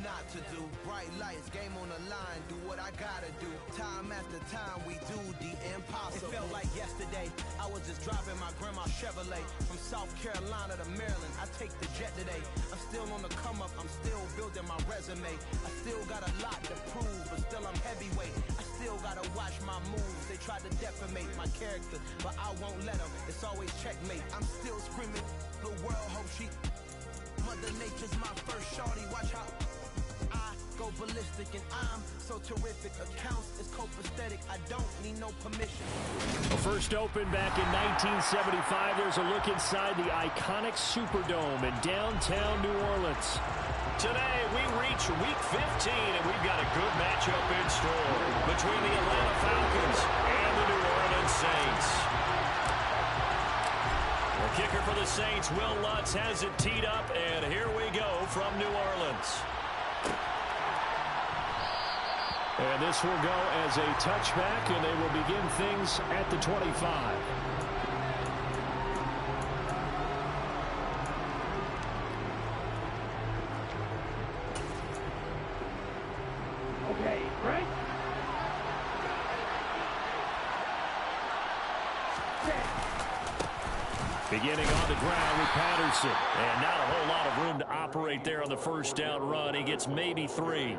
not to do. Bright lights, game on the line, do what I gotta do. Time after time, we do the impossible. It felt like yesterday, I was just driving my grandma's Chevrolet. From South Carolina to Maryland, I take the jet today. I'm still on the come up, I'm still building my resume. I still got a lot to prove, but still I'm heavyweight. I still gotta watch my moves. They tried to defamate my character, but I won't let them. It's always checkmate. I'm still screaming, the world hope she... Mother Nature's my first shorty. Watch how I go ballistic, and I'm so terrific. Accounts is copacetic. I don't need no permission. First open back in 1975. There's a look inside the iconic Superdome in downtown New Orleans. Today, we reach Week 15, and we've got a good matchup in store between the Atlanta Falcons and the New Orleans Saints. The kicker for the Saints, Will Lutz, has it teed up, and here we go from New Orleans. And this will go as a touchback, and they will begin things at the 25. Beginning on the ground with Patterson. And not a whole lot of room to operate there on the first down run. He gets maybe 3.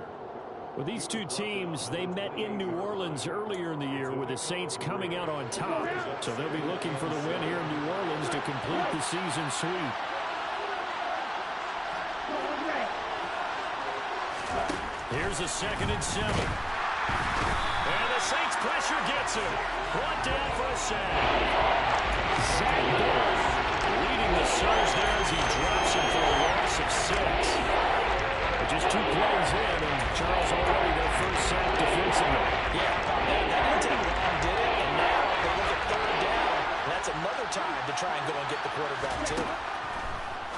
Well, these two teams, they met in New Orleans earlier in the year with the Saints coming out on top. So they'll be looking for the win here in New Orleans to complete the season sweep. Here's a 2nd and 7. And the Saints pressure gets him. Brought down for a sack. Zach Bell leading the Surge there as he drops him for a loss of 6. Just 2 plays in, and Charles already their first sack defensively. Yeah, that didn't take long, did it? And now they look at 3rd down. That's another time to try and go and get the quarterback, too.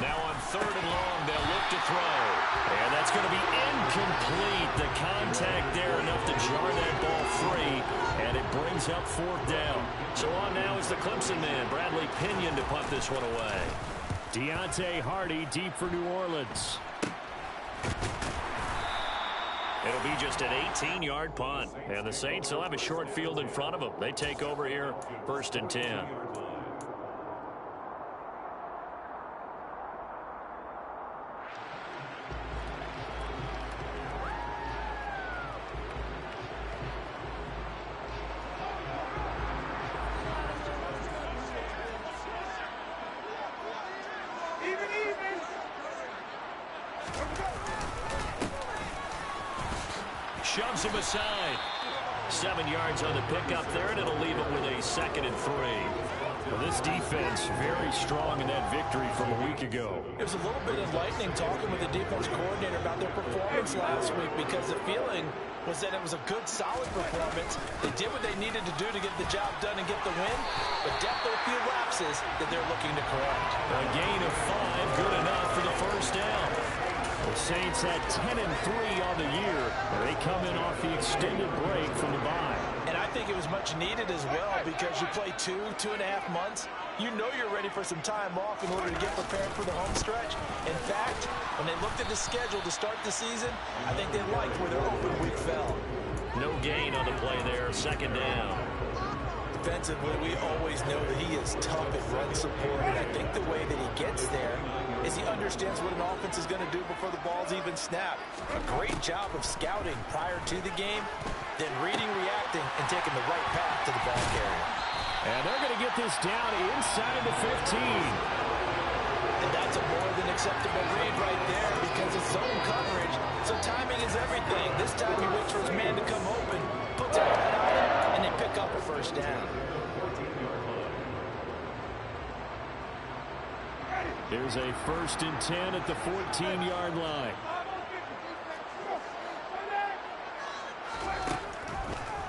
Now on 3rd and long, they'll look to throw. And that's going to be incomplete. The contact there enough to jar that ball free, and it brings up 4th down. So on now is the Clemson man, Bradley Pinion, to punt this one away. Deontay Hardy deep for New Orleans. It'll be just an 18-yard punt. And the Saints will have a short field in front of them. They take over here, 1st and 10. Shoves him aside. 7 yards on the pickup there, and it'll leave it with a 2nd and 3. Well, this defense very strong in that victory from a week ago. It was a little bit enlightening talking with the defense coordinator about their performance last week, because the feeling was that it was a good, solid performance. They did what they needed to do to get the job done and get the win, but definitely a few lapses that they're looking to correct. A gain of 5, good enough for the first down. The Saints had 10 and 3 on the year, and they come in off the extended break from the bye. And I think it was much needed as well, because you play 2.5 months. You know you're ready for some time off in order to get prepared for the home stretch. In fact, when they looked at the schedule to start the season, I think they liked where their open week fell. No gain on the play there, 2nd down. Defensively, we always know that he is tough at run support, and I think the way that he gets there is he understands what an offense is going to do before the ball's even snapped. A great job of scouting prior to the game, then reading, reacting, and taking the right path to the ball carrier. And they're going to get this down inside the 15. And that's a more than acceptable read right there, because it's zone coverage, so timing is everything. This time he waits for his man to come open, puts a head on him, and they pick up a first down. Here's a 1st and 10 at the 14-yard line.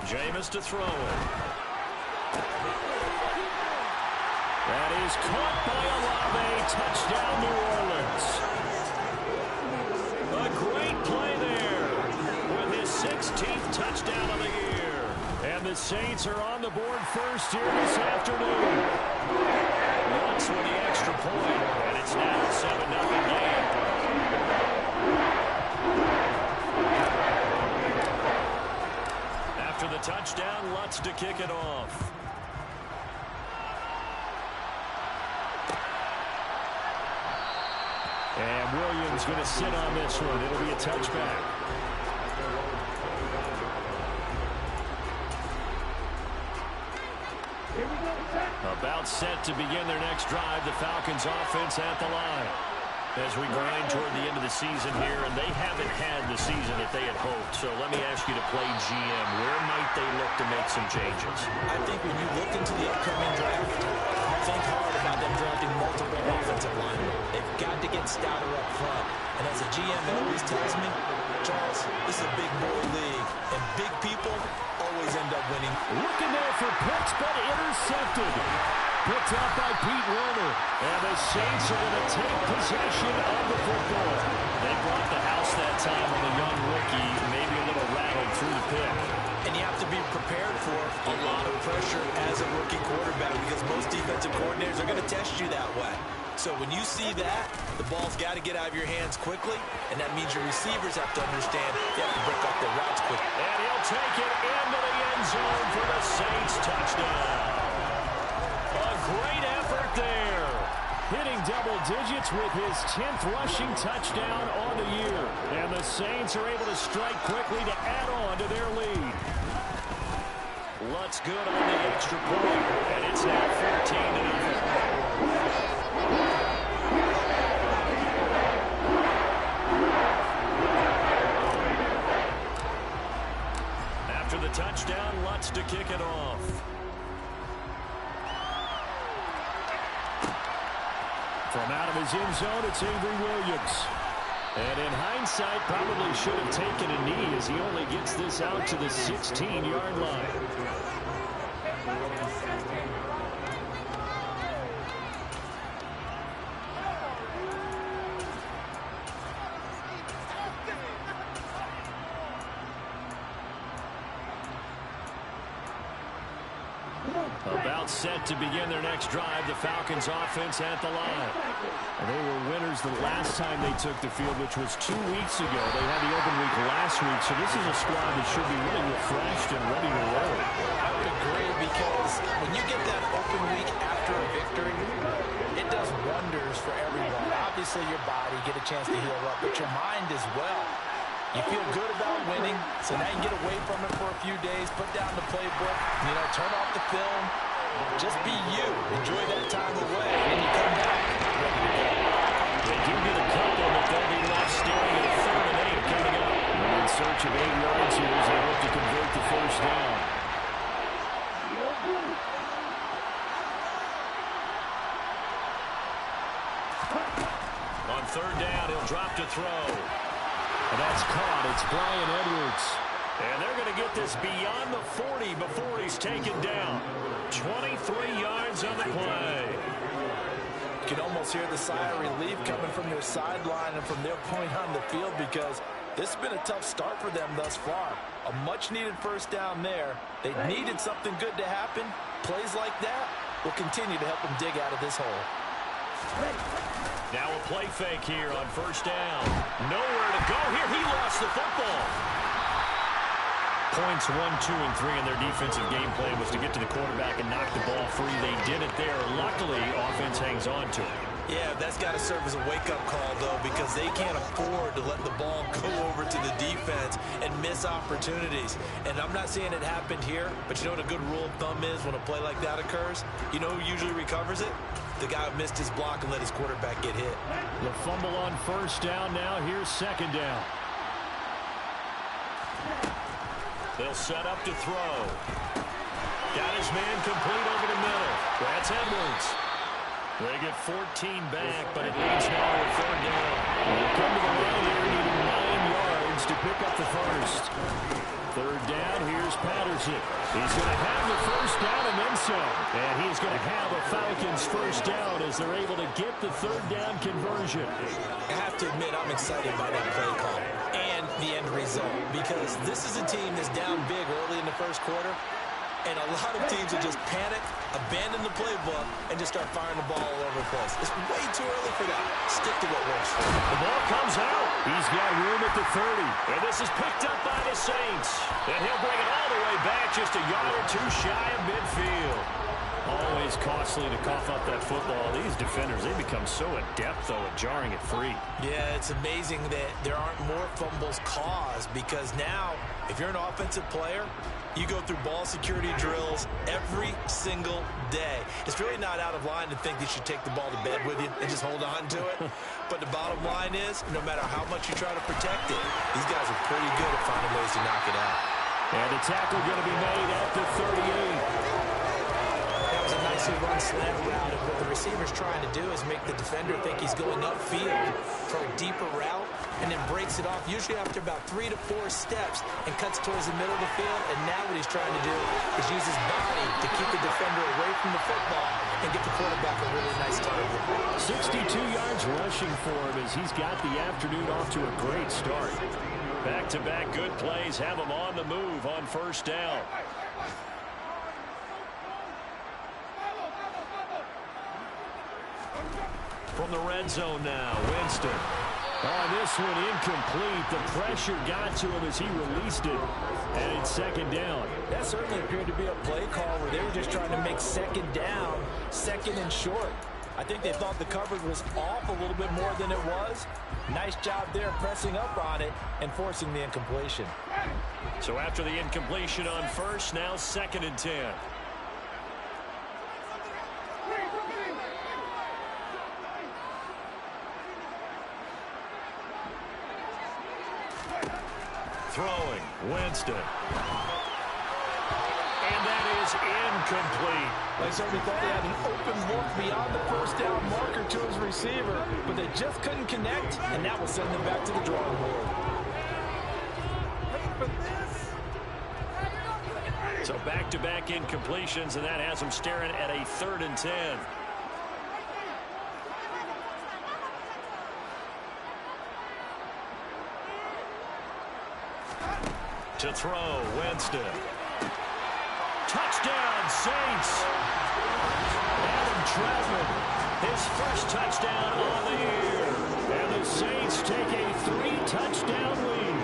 Jameis to throw it. That is caught by Olave. Touchdown, New Orleans. A great play there with his 16th touchdown of the year. And the Saints are on the board first here this afternoon. Once with the extra point, and it's now a 7-0 game. touchdown. Lutz to kick it off. And Williams going to sit on this one. It'll be a touchback. About set to begin their next drive. The Falcons offense at the line. As we grind toward the end of the season here, and they haven't had the season that they had hoped. So let me ask you to play GM. Where might they look to make some changes? I think when you look into the upcoming draft, think hard about them drafting multiple offensive linemen. They've got to get stouter up front. And as a GM always tells me, Charles, this is a big boy league, and big people always end up winning. Looking there for Pitts, but intercepted. Picked up by Pete Werner. And the Saints are going to take possession of the football. They brought the house that time on the young rookie, maybe a little rattled through the pick. And you have to be prepared for a lot of pressure as a rookie quarterback because most defensive coordinators are going to test you that way. So when you see that, the ball's got to get out of your hands quickly, and that means your receivers have to understand they have to break up their routes quickly. And he'll take it into the end zone for the Saints touchdown. A great effort there. Hitting double digits with his 10th rushing touchdown on the year. And the Saints are able to strike quickly to add on to their lead. Lutz good on the extra point, and it's now 14-0. After the touchdown, Lutz to kick it off. From out of his end zone, it's Avery Williams. And in hindsight, probably should have taken a knee as he only gets this out to the 16-yard line. About set to begin their next drive, the Falcons offense at the line. And they were winners the last time they took the field, which was 2 weeks ago. They had the open week last week, so this is a squad that should be really refreshed and ready to roll. I would agree because when you get that open week after a victory, it does wonders for everyone. Obviously, your body, get a chance to heal up, but your mind as well. You feel good about winning, so now you get away from it for a few days, put down the playbook, turn off the film, just be you. Enjoy that time away, and you come back ready to go. They do get a couple, but they'll be left staring at a 3rd and 8 coming up. And in search of 8 yards here as they hope to convert the first down. On 3rd down, he'll drop to throw. And that's caught. It's Brian Edwards. And they're going to get this beyond the 40 before he's taken down. 23 yards on the play. You can almost hear the sigh of relief coming from their sideline and from their point on the field because this has been a tough start for them thus far. A much-needed first down there. They needed something good to happen. Plays like that will continue to help them dig out of this hole. Now a play fake here on 1st down. Nowhere to go here. He lost the football. Points 1, 2, and 3 in their defensive game plan was to get to the quarterback and knock the ball free. They did it there. Luckily, offense hangs on to it. Yeah, that's got to serve as a wake-up call, though, because they can't afford to let the ball go over to the defense and miss opportunities. And I'm not saying it happened here, but you know what a good rule of thumb is when a play like that occurs? You know who usually recovers it? The guy who missed his block and let his quarterback get hit. The fumble on 1st down now. Here's 2nd down. They'll set up to throw. Got his man complete over the middle. That's Edwards. They get 14 back, but it leads now to a 3rd down. They come to the line here, needing 9 yards to pick up the first. 3rd down, here's Patterson. He's going to have the 1st down and then some. And he's going to have a Falcons 1st down as they're able to get the 3rd down conversion. I have to admit, I'm excited by that play call and the end result because this is a team that's down big early in the 1st quarter. And a lot of teams will just panic, abandon the playbook, and just start firing the ball all over the place. It's way too early for that. Stick to what works for you. The ball comes out. He's got room at the 30. And this is picked up by the Saints. And he'll bring it all the way back just a yard or two shy of midfield. Always costly to cough up that football. These defenders, they become so adept, though, at jarring it free. Yeah, it's amazing that there aren't more fumbles caused because now, if you're an offensive player, you go through ball security drills every single day. It's really not out of line to think you should take the ball to bed with you and just hold on to it. But the bottom line is, no matter how much you try to protect it, these guys are pretty good at finding ways to knock it out. And the tackle going to be made at the 38. A nicely run slant route, and what the receiver's trying to do is make the defender think he's going upfield for a deeper route, and then breaks it off, usually after about 3 to 4 steps, and cuts towards the middle of the field. And now what he's trying to do is use his body to keep the defender away from the football and get the quarterback a really nice target. 62 yards rushing for him as he's got the afternoon off to a great start. Back-to-back good plays have him on the move on first down. From the red zone now, Winston. On this one, incomplete. The pressure got to him as he released it. And it's second down. That certainly appeared to be a play call where they were just trying to make second down, second and short. I think they thought the coverage was off a little bit more than it was. Nice job there pressing up on it and forcing the incompletion. So after the incompletion on first, now second and 10. Throwing, Winston. And that is incomplete. I certainly thought he had an open look beyond the first down marker to his receiver, but they just couldn't connect, and that will send them back to the drawing board. So back-to-back incompletions, and that has them staring at a 3rd and 10. To throw, Winston. Touchdown, Saints. Adam Troutman, his first touchdown on the year. And the Saints take a 3-touchdown lead.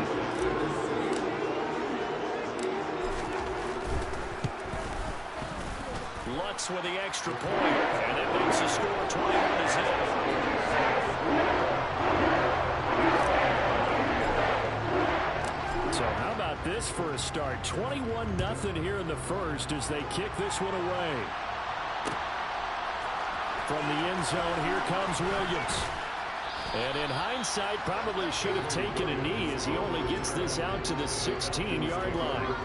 Lutz with the extra point, and it makes the score 21-0. So how about this for a start? 21-0 here in the first as they kick this one away. From the end zone, here comes Williams. And in hindsight, probably should have taken a knee as he only gets this out to the 16-yard line.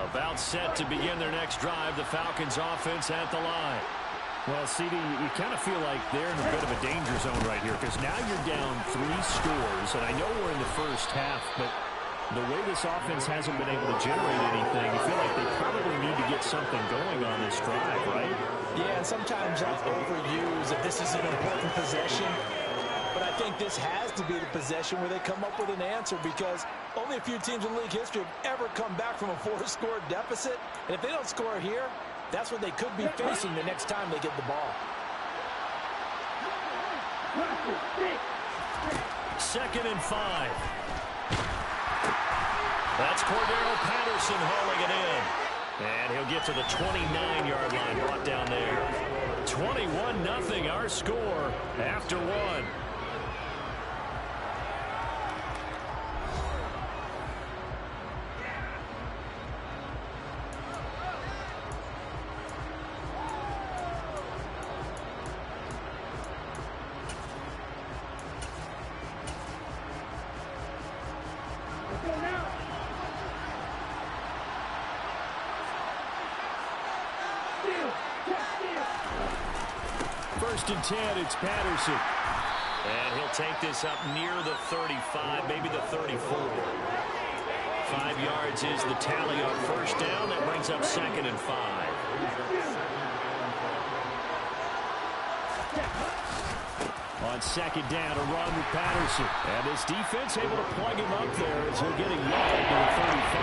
About set to begin their next drive, the Falcons offense at the line. Well, CD, you kind of feel like they're in a bit of a danger zone right here because now you're down 3 scores, and I know we're in the first half, but the way this offense hasn't been able to generate anything, you feel like they probably need to get something going on this drive, right? Yeah, and sometimes that's overused if this is an important possession. But I think this has to be the possession where they come up with an answer because only a few teams in league history have ever come back from a 4-score deficit. And if they don't score here, that's what they could be facing the next time they get the ball. 2nd and 5. That's Cordero Patterson hauling it in. And he'll get to the 29-yard line, brought down there. 21-0 our score after 1. First and 10, it's Patterson. And he'll take this up near the 35, maybe the 34. 5 yards is the tally on first down. That brings up 2nd and 5. On on second down, a run with Patterson. And this defense able to plug him up there as he'll get a yard to the 35.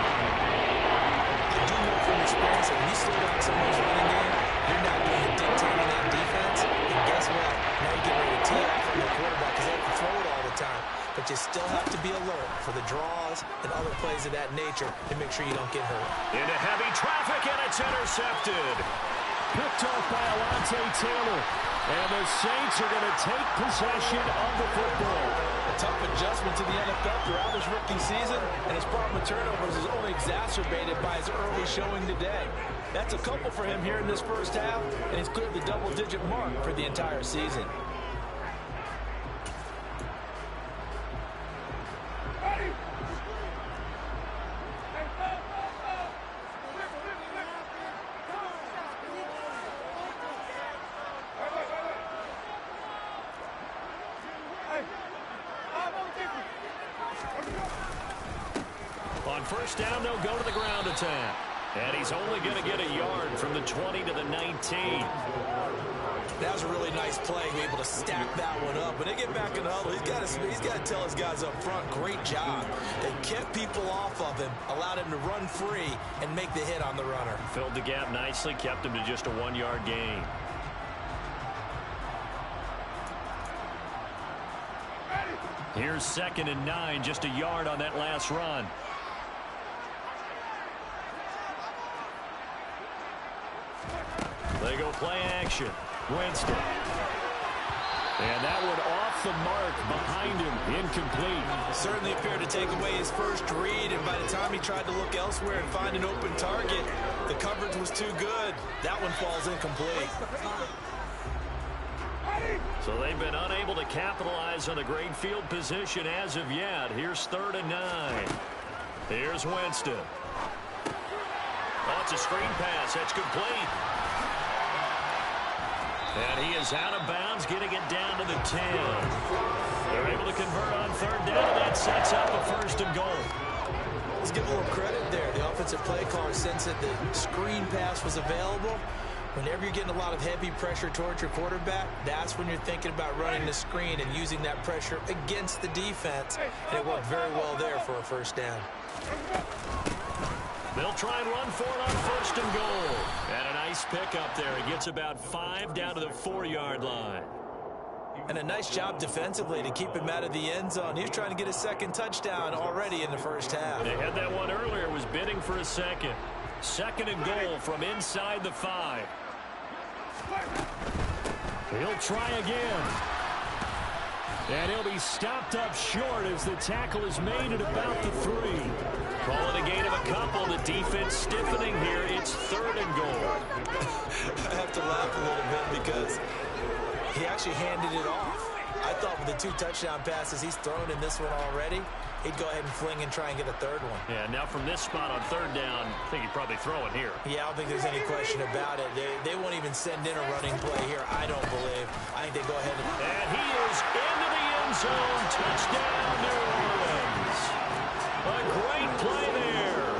I do know from experience that when you slow down someone's running game, you're not doing the dictating that defense. And guess what? Now you get ready to tee off on the quarterback because they can throw it all the time. But you still have to be alert for the draws and other plays of that nature to make sure you don't get hurt. Into heavy traffic, and it's intercepted. Picked off by Alontae Taylor. And the Saints are going to take possession of the football. A tough adjustment to the NFL throughout his rookie season, and his problem with turnovers is only exacerbated by his early showing today. That's a couple for him here in this first half, and he's cleared the double-digit mark for the entire season. On first down, they'll go to the ground attack. And he's only going to get a yard from the 20 to the 19. That was a really nice play, be able to stack that one up. When they get back in the huddle, he's got to tell his guys up front, great job. They kept people off of him, allowed him to run free, and make the hit on the runner. Filled the gap nicely, kept him to just a 1-yard gain. Here's 2nd and 9, just a yard on that last run. They go play action. Winston. And that one off the mark behind him, incomplete. Certainly appeared to take away his first read, and by the time he tried to look elsewhere and find an open target, the coverage was too good. That one falls incomplete. So they've been unable to capitalize on a great field position as of yet. Here's 3rd and 9. Here's Winston. Oh, it's a screen pass. That's complete. And he is out of bounds, getting it down to the 10. They're able to convert on 3rd down, and that sets up a 1st and goal. Let's give a little credit there. The offensive play caller sensed that the screen pass was available. Whenever you're getting a lot of heavy pressure towards your quarterback, that's when you're thinking about running the screen and using that pressure against the defense. And it worked very well there for a 1st down. They'll try and run for it on 1st and goal. And a nice pickup there. He gets about 5 down to the 4-yard line. And a nice job defensively to keep him out of the end zone. He was trying to get his 2nd touchdown already in the first half. They had that one earlier, was bidding for a 2nd. 2nd and goal from inside the 5. He'll try again. And he'll be stopped up short as the tackle is made at about the 3. Calling a gain of a couple. The defense stiffening here. It's 3rd and goal. I have to laugh a little bit because he actually handed it off. I thought with the 2 touchdown passes he's thrown in this one already, he'd go ahead and fling and try and get a 3rd one. Yeah, now from this spot on 3rd down, I think he'd probably throw it here. Yeah, I don't think there's any question about it. They won't even send in a running play here, I don't believe. I think they go ahead and he is into the end zone. Touchdown, New Orleans. A great play there.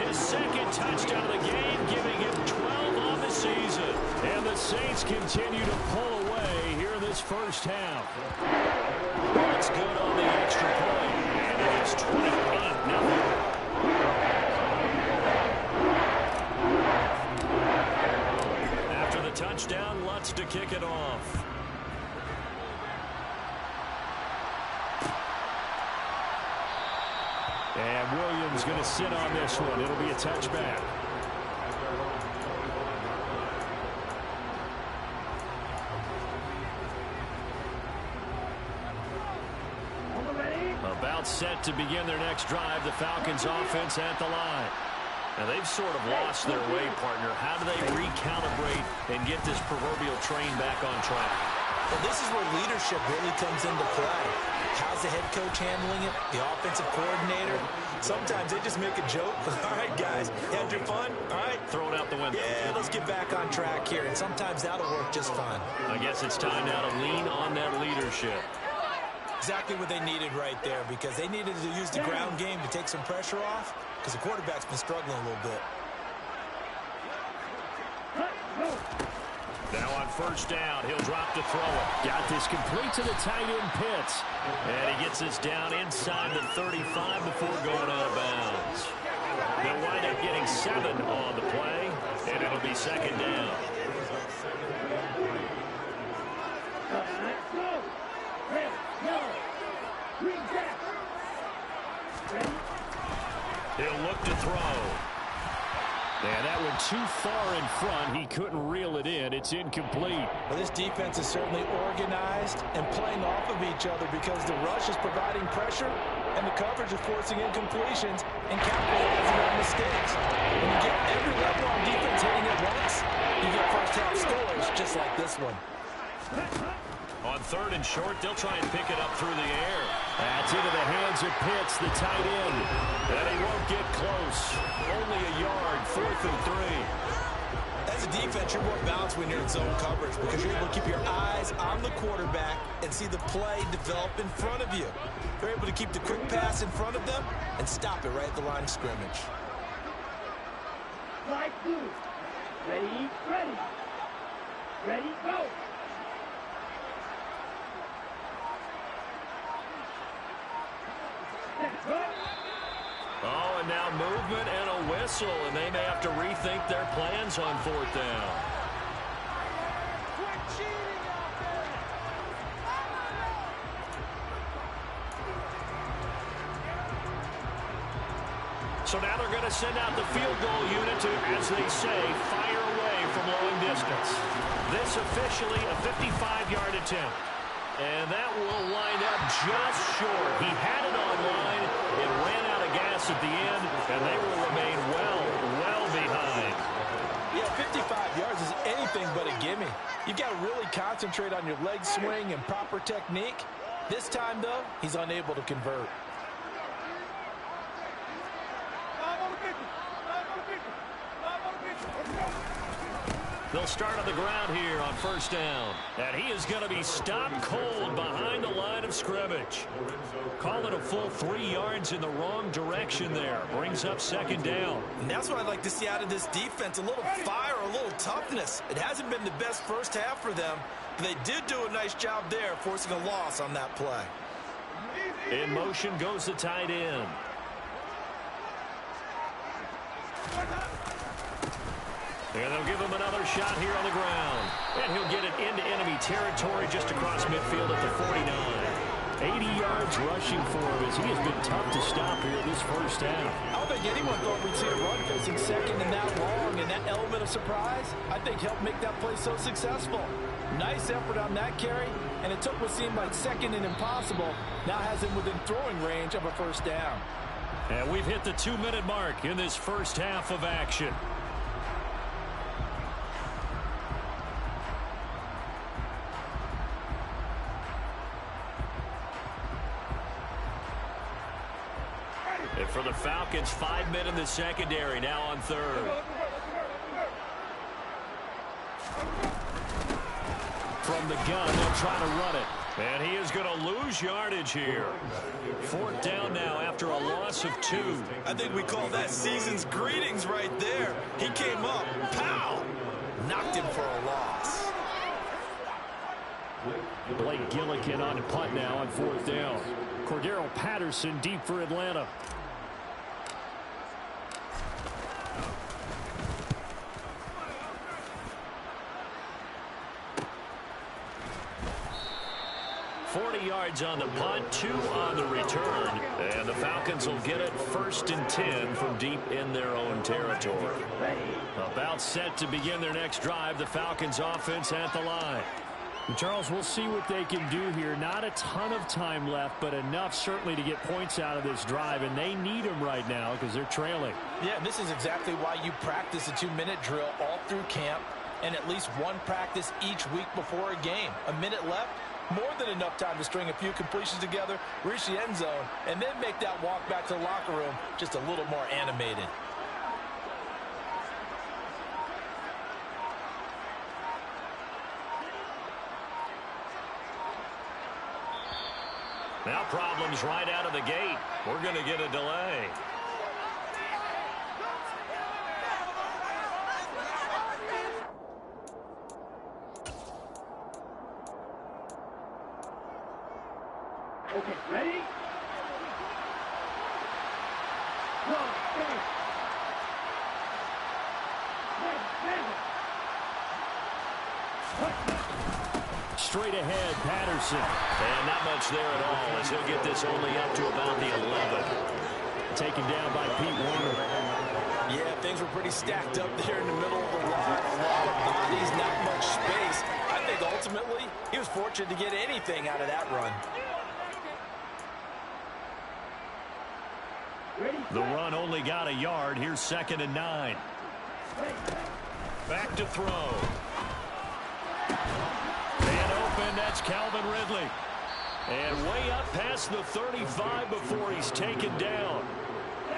His 2nd touchdown of the game, giving him 12 on the season. And the Saints continue to pull away here in this first half. That's good on the extra point. And it is 28-0. After the touchdown, Lutz to kick it off. And Williams going to sit on this one. It'll be a touchback. About set to begin their next drive. The Falcons offense at the line. Now they've sort of lost their way, partner. How do they recalibrate and get this proverbial train back on track? Well, this is where leadership really comes into play. How's the head coach handling it? The offensive coordinator? Sometimes they just make a joke. All right, guys, you had your fun? All right. Throw it out the window. Yeah, let's get back on track here. And sometimes that'll work just fine. I guess it's time now to lean on that leadership. Exactly what they needed right there, because they needed to use the ground game to take some pressure off, because the quarterback's been struggling a little bit. Now on first down, he'll drop to throw it. Got this complete to the tight end Pitts. And he gets this down inside the 35 before going out of bounds. They'll wind up getting 7 on the play, and it'll be second down. He'll look to throw. And that went too far in front. He couldn't reel it in. It's incomplete. Well, this defense is certainly organized and playing off of each other because the rush is providing pressure and the coverage is forcing incompletions and capitalizing on mistakes. When you get every level on defense hitting at once, you get first-half scores just like this one. On third and short, they'll try and pick it up through the air. That's into the hands of Pitts, the tight end. And he won't get close. Only a yard, 4th and 3. As a defense, you're more balanced when you're in zone coverage because you're able to keep your eyes on the quarterback and see the play develop in front of you. They're able to keep the quick pass in front of them and stop it right at the line of scrimmage. Slide 2. Ready, ready. Ready, go. Oh, and now movement and a whistle, and they may have to rethink their plans on 4th down. So now they're going to send out the field goal unit to, as they say, fire away from long distance. This officially a 55-yard attempt. And that will wind up just short. He had it on line. It ran out of gas at the end, and they will remain well behind. Yeah, 55 yards is anything but a gimme. You've got to really concentrate on your leg swing and proper technique. This time, though, he's unable to convert. They'll start on the ground here on first down. And he is going to be stopped cold behind the line of scrimmage. Call it a full 3 yards in the wrong direction there. Brings up second down. And that's what I'd like to see out of this defense. A little fire, a little toughness. It hasn't been the best first half for them, but they did do a nice job there, forcing a loss on that play. In motion goes the tight end. And they'll give him another shot here on the ground. And he'll get it into enemy territory just across midfield at the 49. 80 yards rushing for him as he has been tough to stop here this first half. I don't think anyone thought we'd see a run facing second and that long, and that element of surprise, I think, helped make that play so successful. Nice effort on that carry, and it took what seemed like second and impossible, now has him within throwing range of a first down. And we've hit the 2-minute mark in this first half of action. And for the Falcons, 5 men in the secondary, now on third. From the gun, they'll try to run it. And he is going to lose yardage here. 4th down now after a loss of 2. I think we call that season's greetings right there. He came up, pow, knocked him for a loss. Blake Gillikin on punt now on 4th down. Cordero Patterson deep for Atlanta. Yards on the punt, 2 on the return, and the Falcons will get it 1st and 10 from deep in their own territory. About set to begin their next drive, the Falcons offense at the line. And Charles, we'll see what they can do here. Not a ton of time left, but enough certainly to get points out of this drive, and they need them right now because they're trailing. Yeah, this is exactly why you practice a 2-minute drill all through camp and at least one practice each week before a game. A minute left, more than enough time to string a few completions together, reach the end zone, and then make that walk back to the locker room just a little more animated. Now problems right out of the gate. We're going to get a delay. Okay, ready? Go, stay. Straight ahead, Patterson. And not much there at all as he'll get this only up to about the 11. Taken down by Pete Warner. Yeah, things were pretty stacked up there in the middle of the line. A lot of bodies, not much space. I think ultimately he was fortunate to get anything out of that run. The run only got a yard. Here's 2nd and 9. Back to throw. And open, that's Calvin Ridley. And way up past the 35 before he's taken down.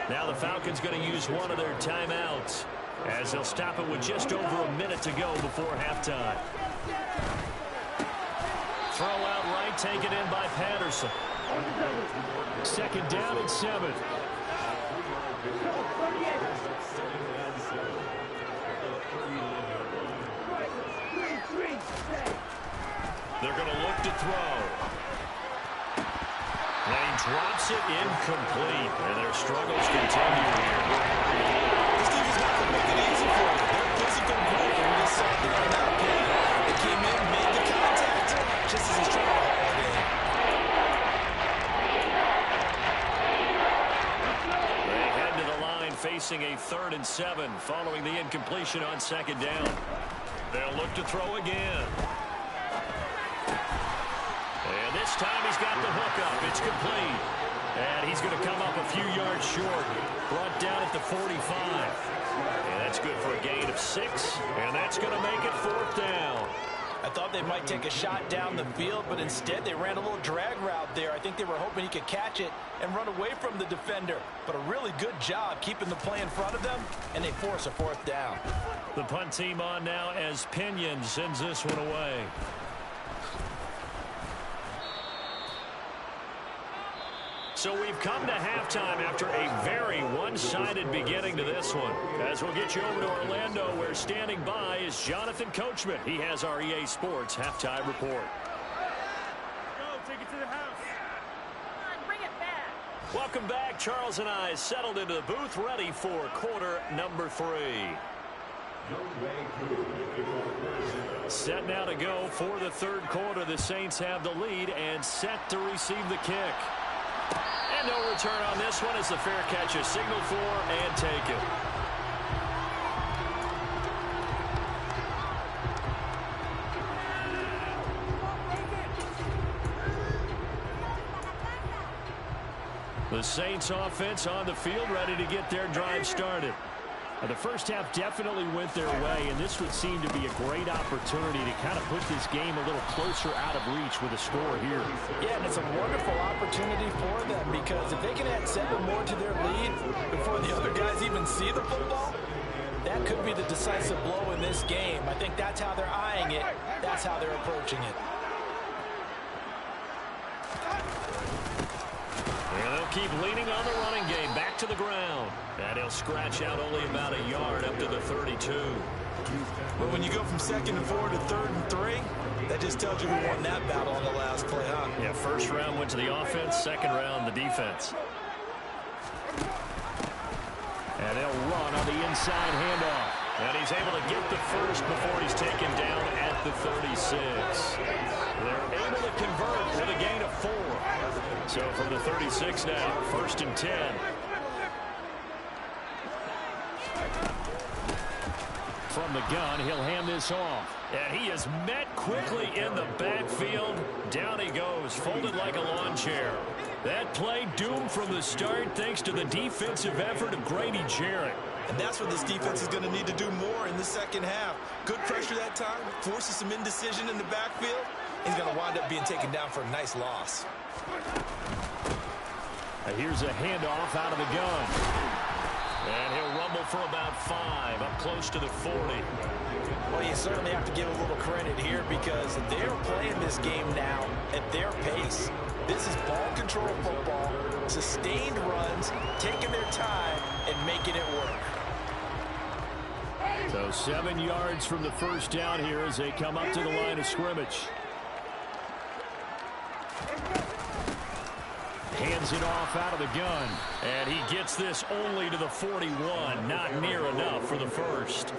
Now the Falcons going to use one of their timeouts as they'll stop it with just over a minute to go before halftime. Throw out right, taken in by Patterson. 2nd down and 7. They're going to look to throw. And he drops it incomplete. And their struggles continue here. This team is not going to make it easy for them. They're physical group, and we saw that on that play. They came in, made the contact, just as he's trying to haul it in. They head to the line facing a 3rd and 7 following the incompletion on 2nd down. They'll look to throw again. And this time he's got the hook up. It's complete. And he's going to come up a few yards short. Brought down at the 45. And that's good for a gain of 6. And that's going to make it 4th down. I thought they might take a shot down the field, but instead they ran a little drag route there. I think they were hoping he could catch it and run away from the defender. But a really good job keeping the play in front of them, and they force a 4th down. The punt team on now as Pinion sends this one away. So we've come to halftime after a very one-sided beginning to this one. As we'll get you over to Orlando, where standing by is Jonathan Coachman. He has our EA Sports halftime report. Go, take it to the house. Come on, bring it back. Welcome back. Charles and I settled into the booth, ready for quarter number 3. Set now to go for the 3rd quarter. The Saints have the lead and set to receive the kick. And no return on this one as the fair catch is signaled for and taken. The Saints offense on the field ready to get their drive started. The first half definitely went their way, and this would seem to be a great opportunity to kind of put this game a little closer out of reach with a score here. Yeah, and it's a wonderful opportunity for them because if they can add 7 more to their lead before the other guys even see the football, that could be the decisive blow in this game. I think that's how they're eyeing it. That's how they're approaching it. And they'll keep leaning on the running game back to the ground. And he'll scratch out only about a yard up to the 32. But when you go from 2nd and 4 to 3rd and 3, that just tells you who won that battle on the last play, huh? Yeah, first round went to the offense, 2nd round the defense. And they'll run on the inside handoff. And he's able to get the first before he's taken down at the 36. They're able to convert with a gain of 4. So from the 36 now, 1st and 10. From the gun, he'll hand this off. And he is met quickly in the backfield. Down he goes, folded like a lawn chair. That play doomed from the start thanks to the defensive effort of Grady Jarrett. And that's what this defense is going to need to do more in the second half. Good pressure that time, forces some indecision in the backfield. He's going to wind up being taken down for a nice loss. Here's a handoff out of the gun. And he'll rumble for about 5, up close to the 40. Well, you certainly have to give a little credit here because they're playing this game now at their pace. This is ball control football, sustained runs, taking their time and making it work. So 7 yards from the first down here as they come up to the line of scrimmage. Hands it off out of the gun. And he gets this only to the 41. Not near enough for the first.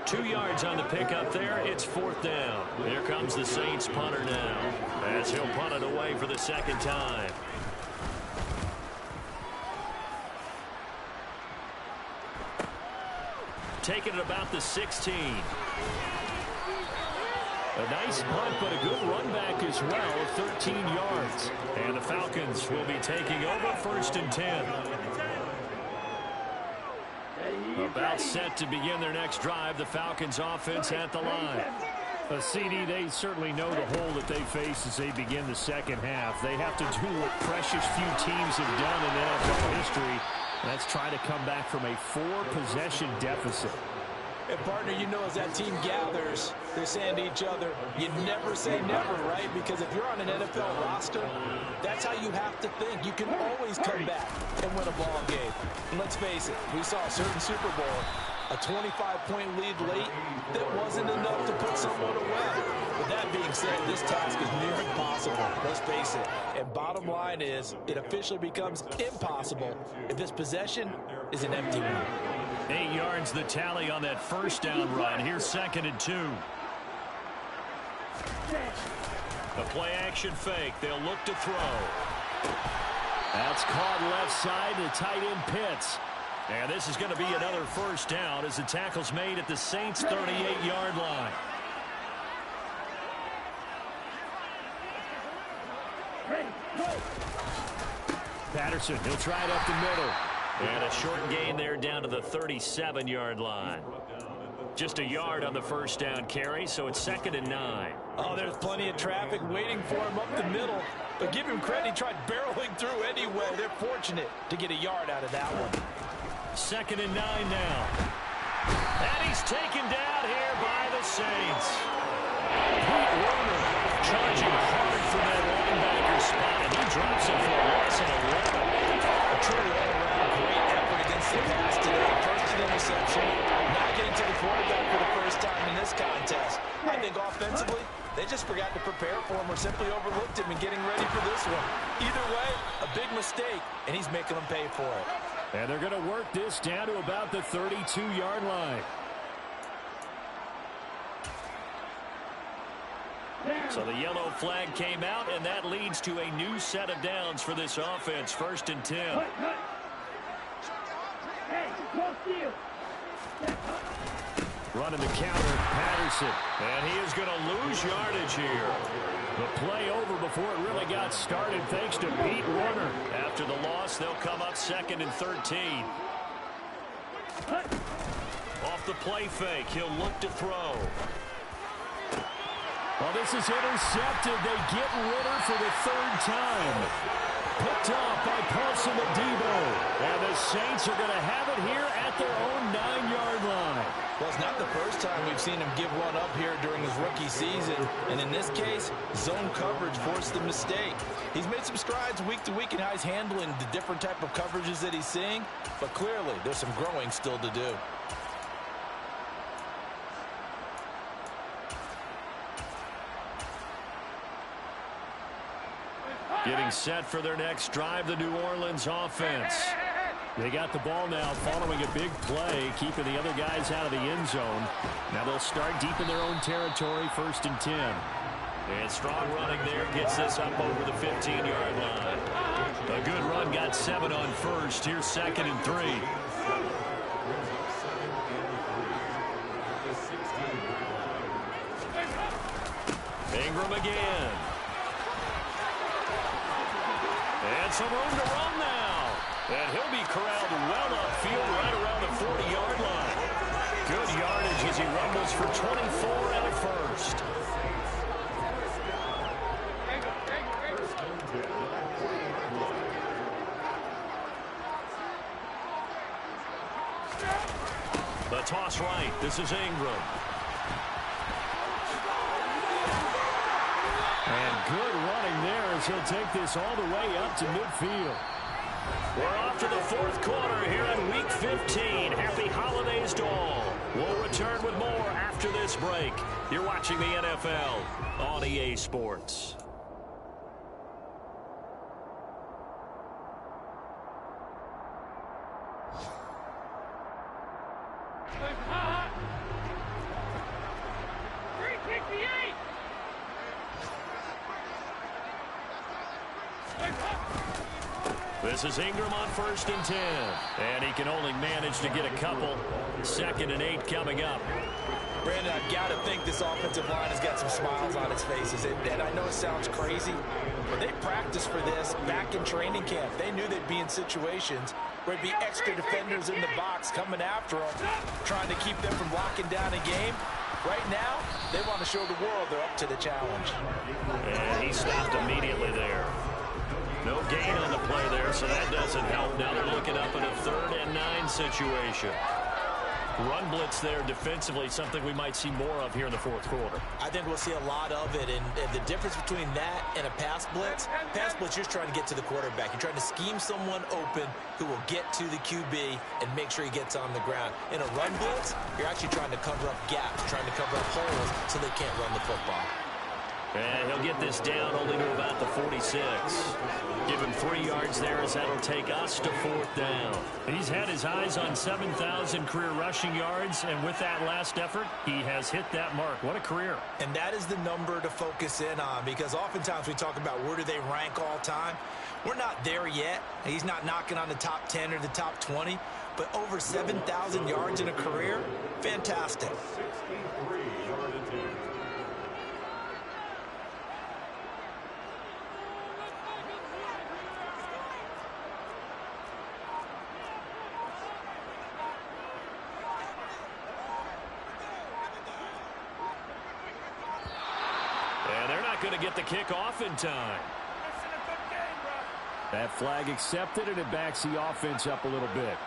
2 yards on the pickup there. It's 4th down. Here comes the Saints punter now, as he'll punt it away for the second time. Taking it about the 16. A nice punt, but a good run back as well, 13 yards. And the Falcons will be taking over 1st and 10. About set to begin their next drive, the Falcons offense at the line. CD, they certainly know the hole that they face as they begin the second half. They have to do what precious few teams have done in NFL history. That's try to come back from a 4-possession deficit. And, partner, you know, as that team gathers, they're saying to each other, you never say never, right? Because if you're on an NFL roster, that's how you have to think. You can always come back and win a ball game. And let's face it, we saw a certain Super Bowl, a 25-point lead late that wasn't enough to put someone away. With that being said, this task is near impossible. Let's face it. And bottom line is, it officially becomes impossible if this possession is an empty one. 8 yards the tally on that first down run. Here's 2nd and 2. A play action fake. They'll look to throw. That's caught left side to tight end Pitts. And this is going to be another first down as the tackle's made at the Saints' 38-yard line. Patterson, he'll try it up the middle. And a short gain there down to the 37-yard line. Just a yard on the first down carry, so it's 2nd and 9. Oh, there's plenty of traffic waiting for him up the middle. But give him credit, he tried barreling through anyway. They're fortunate to get a yard out of that one. 2nd and 9 now. And he's taken down here by the Saints. Pete Werner charging hard for that linebacker spot, and he drops it for a loss of 11. A truly all-around great effort against the pass today. First interception, not getting to the quarterback for the first time in this contest. I think offensively, they just forgot to prepare for him or simply overlooked him in getting ready for this one. Either way, a big mistake, and he's making them pay for it. And they're going to work this down to about the 32-yard line. So the yellow flag came out, and that leads to a new set of downs for this offense. 1st and 10. Running the counter, Patterson. And he is going to lose yardage here. The play over before it really got started thanks to Pete Werner. After the loss, they'll come up 2nd and 13. Off the play fake, he'll look to throw. Well, this is intercepted. They get Ritter for the 3rd time. Picked off by Paulson Adebo. And the Saints are going to have it here at their own 9-yard line. Well, it's not the first time we've seen him give one up here during his rookie season. And in this case, zone coverage forced the mistake. He's made some strides week to week in how he's handling the different type of coverages that he's seeing. But clearly, there's some growing still to do. Getting set for their next drive, the New Orleans offense. They got the ball now following a big play, keeping the other guys out of the end zone. Now they'll start deep in their own territory, 1st and 10. And strong running there gets this up over the 15-yard line. A good run, got 7 on first. Here's 2nd and 3. Ingram again. And some room to run now. And he'll be corralled well upfield right around the 40-yard line. Good yardage as he rumbles for 24 at first. The toss right. This is Ingram. And good running there as he'll take this all the way up to midfield. We're off to the 4th quarter here in Week 15. Happy holidays to all. We'll return with more after this break. You're watching the NFL on EA Sports. This is Ingram on 1st and 10. And he can only manage to get a couple. 2nd and 8 coming up. Brandon, I've got to think this offensive line has got some smiles on its faces. And I know it sounds crazy, but they practiced for this back in training camp. They knew they'd be in situations where there'd be extra defenders in the box coming after them, trying to keep them from locking down a game. Right now, they want to show the world they're up to the challenge. And he stopped immediately there. No gain on the play there, so that doesn't help. Now they're looking up at a 3rd and 9 situation. Run blitz there defensively, something we might see more of here in the 4th quarter. I think we'll see a lot of it, and the difference between that and a pass blitz, you're just trying to get to the quarterback. You're trying to scheme someone open who will get to the QB and make sure he gets on the ground. In a run blitz, you're actually trying to cover up gaps, trying to cover up holes so they can't run the football. And he'll get this down only to about the 46. Give him 3 yards there as that'll take us to 4th down. He's had his eyes on 7,000 career rushing yards, and with that last effort, he has hit that mark. What a career. And that is the number to focus in on, because oftentimes we talk about where do they rank all time. We're not there yet. He's not knocking on the top 10 or the top 20, but over 7,000 yards in a career, fantastic. Going to get the kick off in time. That flag accepted, and it backs the offense up a little bit.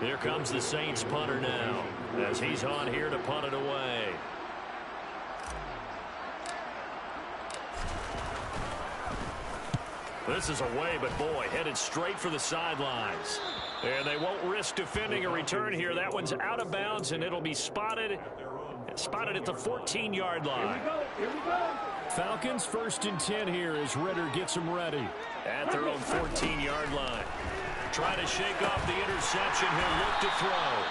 Here comes the Saints punter now, as he's on here to punt it away. This is away, but boy, headed straight for the sidelines. And they won't risk defending a return here. That one's out of bounds, and it'll be spotted at the 14-yard line. Falcons 1st and 10 here as Ritter gets them ready. At their own 14-yard line. Trying to shake off the interception. He'll look to throw.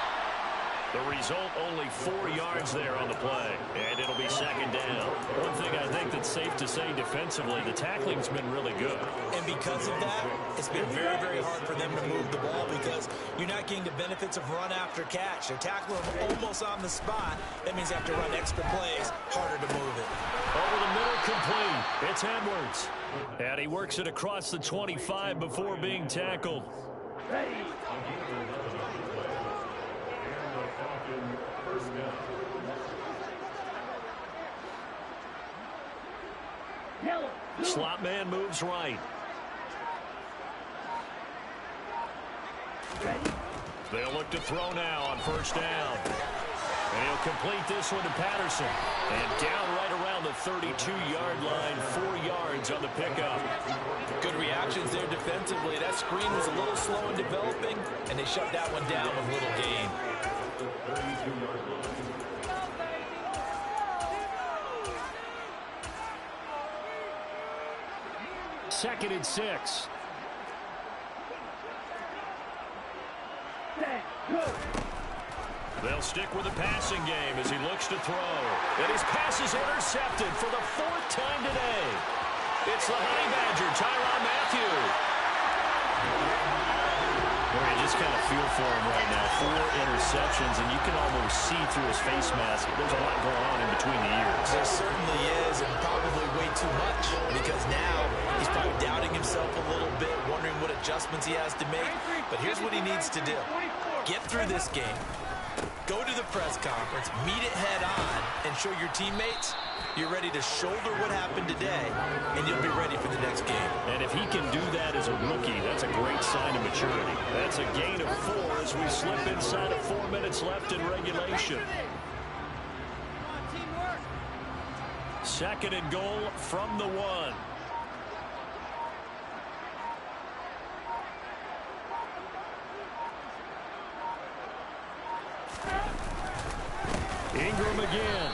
The result, only 4 yards there on the play. And it'll be 2nd down. One thing I think that's safe to say defensively, the tackling's been really good. And because of that, it's been very, very hard for them to move the ball because you're not getting the benefits of run after catch. They're tackling them almost on the spot. That means they have to run extra plays, harder to move it. Over the middle, complete. It's Edwards. And he works it across the 25 before being tackled. Slot man moves right. They'll look to throw now on 1st down. And he'll complete this one to Patterson. And down right around the 32-yard line, 4 yards on the pickup. Good reactions there defensively. That screen was a little slow in developing, and they shut that one down with little gain. 2nd and 6. They'll stick with the passing game as he looks to throw. And his pass is intercepted for the 4th time today. It's the Honey Badger, Tyrann Mathieu. You just kind of feel for him right now. 4 interceptions, and you can almost see through his face mask. There's a lot going on in between the ears. There certainly is, and probably way too much, because now he's probably doubting himself a little bit, wondering what adjustments he has to make. But here's what he needs to do. Get through this game, go to the press conference, meet it head on, and show your teammates you're ready to shoulder what happened today, and you'll be ready for the next game. And if he can do that as a rookie, that's a great sign of maturity. That's a gain of 4 as we slip inside of 4 minutes left in regulation. 2nd and goal from the 1. Ingram again.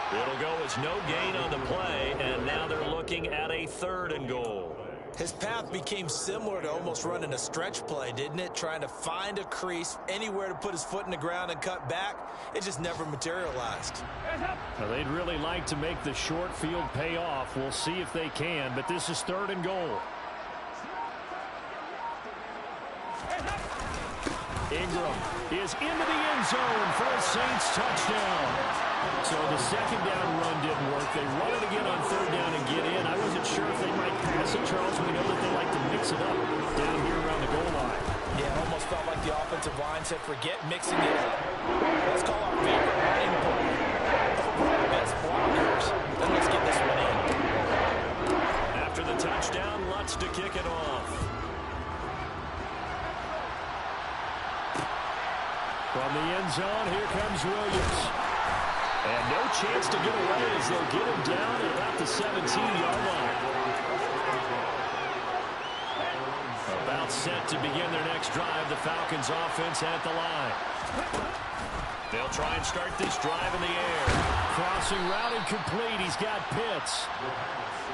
It'll go as no gain on the play, and now they're looking at a 3rd and goal. His path became similar to almost running a stretch play, didn't it? Trying to find a crease, anywhere to put his foot in the ground and cut back. It just never materialized. Well, they'd really like to make the short field pay off. We'll see if they can, but this is 3rd and goal. Ingram is into the end zone for a Saints touchdown. So the second down run didn't work. They run it again on 3rd down and get in. I wasn't sure if they might pass it, Charles. We know that they like to mix it up down here around the goal line. Yeah, it almost felt like the offensive line said, forget mixing it up. Let's call our favorite running play. Over our best blockers. Then let's get this one in. After the touchdown, Lutz to kick it off. From the end zone, here comes Williams. And no chance to get away as they'll get him down at about the 17-yard line. About set to begin their next drive, the Falcons offense at the line. They'll try and start this drive in the air. Crossing route incomplete. He's got Pitts.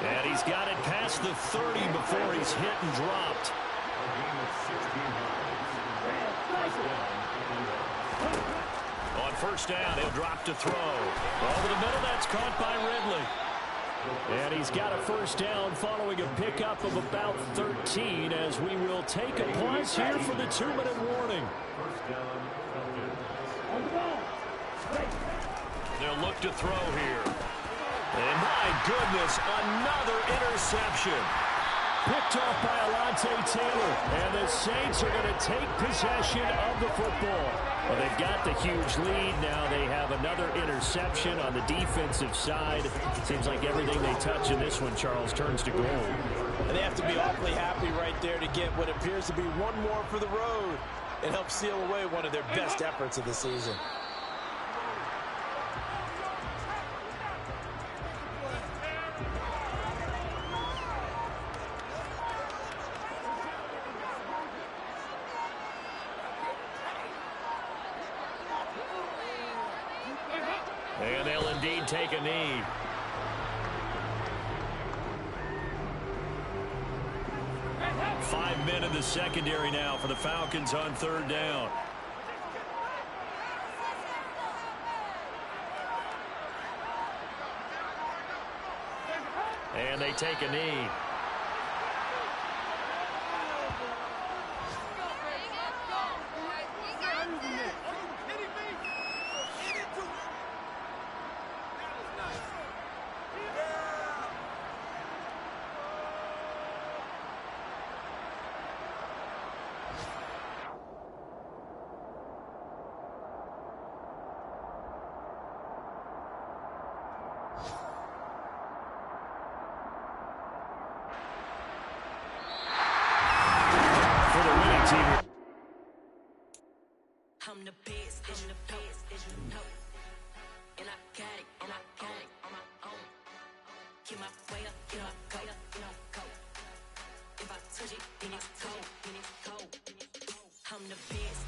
And he's got it past the 30 before he's hit and dropped. On 1st down, he'll drop to throw. Over the middle, that's caught by Ridley. And he's got a 1st down following a pickup of about 13 as we will take a pause here for the 2-minute warning. They'll look to throw here. And my goodness, another interception. Picked off by Alontae Taylor. And the Saints are going to take possession of the football. Well, they've got the huge lead. Now they have another interception on the defensive side. Seems like everything they touch in this one, Charles, turns to gold. And they have to be awfully happy right there to get what appears to be one more for the road and help seal away one of their best efforts of the season. And they'll indeed take a knee. Five men in the secondary now for the Falcons on 3rd down. And they take a knee. I'm the best, I'm the best, and I got it, on my own. Get my way up, get my go. If I touch it, then it's cold, I'm the best,